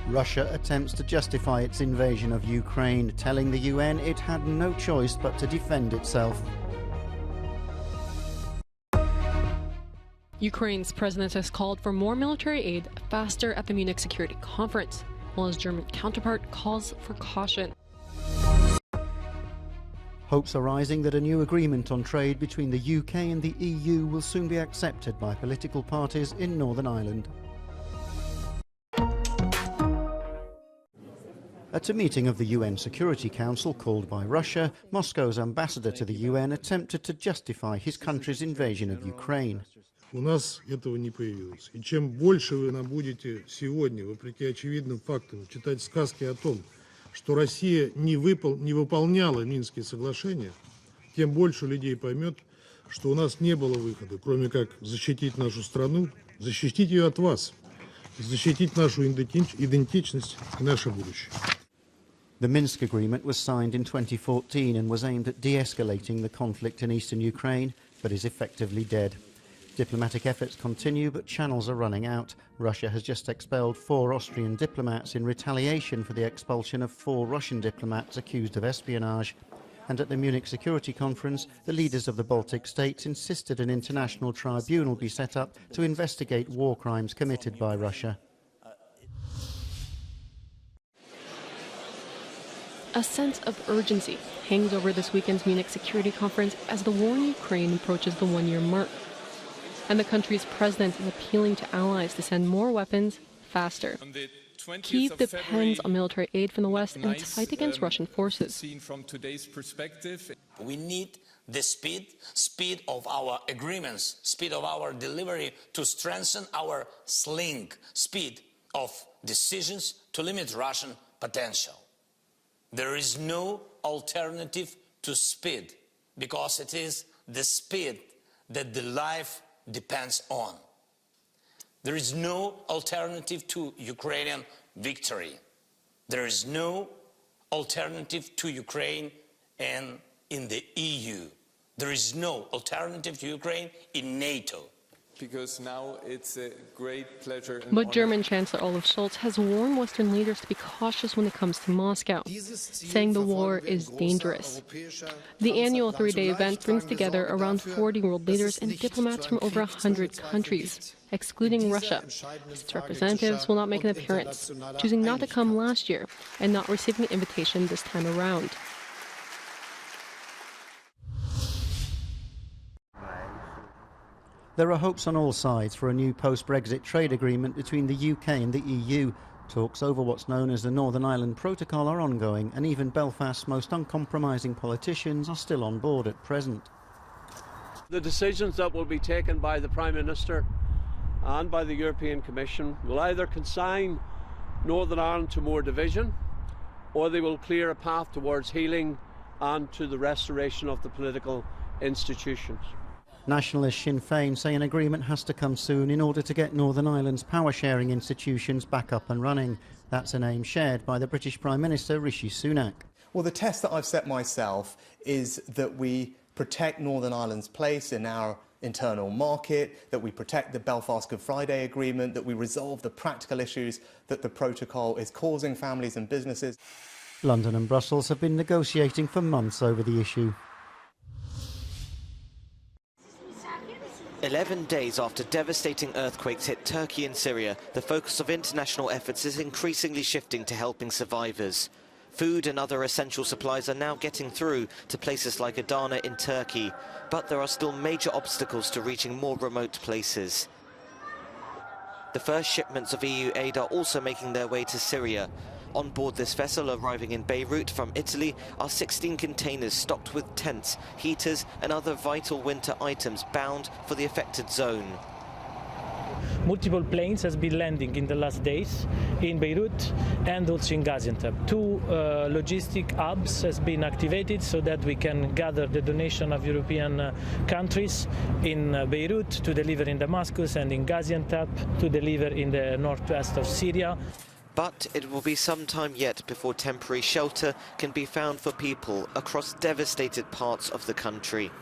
Russia attempts to justify its invasion of Ukraine, telling the UN it had no choice but to defend itself. Ukraine's president has called for more military aid faster at the Munich Security Conference, while his German counterpart calls for caution. Hopes are rising that a new agreement on trade between the UK and the EU will soon be accepted by political parties in Northern Ireland. At a meeting of the UN Security Council called by Russia, Moscow's ambassador to the UN attempted to justify his country's invasion of Ukraine. У нас этого не появилось. И чем больше вы нам будете сегодня, вопреки очевидным фактам, читать сказки о том, что Россия не выполняла Минские соглашения, тем больше людей поймет, что у нас не было выхода, кроме как защитить нашу страну, защитить ее от вас, защитить нашу идентичность и наше будущее. The Minsk agreement was signed in 2014 and was aimed at de-escalating the conflict in eastern Ukraine, but is effectively dead. Diplomatic efforts continue, but channels are running out. Russia has just expelled 4 Austrian diplomats in retaliation for the expulsion of 4 Russian diplomats accused of espionage. And at the Munich Security Conference, the leaders of the Baltic states insisted an international tribunal be set up to investigate war crimes committed by Russia. A sense of urgency hangs over this weekend's Munich Security Conference as the war in Ukraine approaches the one-year mark. And the country's president is appealing to allies to send more weapons faster. Kyiv depends on military aid from the West in its fight against Russian forces. We need the speed of our agreements, speed of our delivery to strengthen our speed of decisions to limit Russian potential. There is no alternative to speed, because it is the speed that the life depends on. There is no alternative to Ukrainian victory. There is no alternative to Ukraine and in the EU. There is no alternative to Ukraine in NATO. Because now it's a great pleasure. But German Chancellor Olaf Scholz has warned Western leaders to be cautious when it comes to Moscow, saying the war is dangerous. The annual 3-day event brings together around 40 world leaders and diplomats from over 100 countries, excluding Russia. Its representatives will not make an appearance, choosing not to come last year and not receiving an invitation this time around. There are hopes on all sides for a new post-Brexit trade agreement between the UK and the EU. Talks over what's known as the Northern Ireland Protocol are ongoing, and even Belfast's most uncompromising politicians are still on board at present. The decisions that will be taken by the Prime Minister and by the European Commission will either consign Northern Ireland to more division, or they will clear a path towards healing and to the restoration of the political institutions. Nationalist Sinn Féin say an agreement has to come soon in order to get Northern Ireland's power-sharing institutions back up and running. That's an aim shared by the British Prime Minister Rishi Sunak. Well, the test that I've set myself is that we protect Northern Ireland's place in our internal market, that we protect the Belfast Good Friday Agreement, that we resolve the practical issues that the protocol is causing families and businesses. London and Brussels have been negotiating for months over the issue. 11 days after devastating earthquakes hit Turkey and Syria, the focus of international efforts is increasingly shifting to helping survivors. Food and other essential supplies are now getting through to places like Adana in Turkey, but there are still major obstacles to reaching more remote places. The first shipments of EU aid are also making their way to Syria. On board this vessel arriving in Beirut from Italy are 16 containers stocked with tents, heaters and other vital winter items bound for the affected zone. Multiple planes has been landing in the last days in Beirut and also in Gaziantep. 2 logistic hubs has been activated so that we can gather the donation of European countries in Beirut to deliver in Damascus and in Gaziantep to deliver in the northwest of Syria. But it will be some time yet before temporary shelter can be found for people across devastated parts of the country.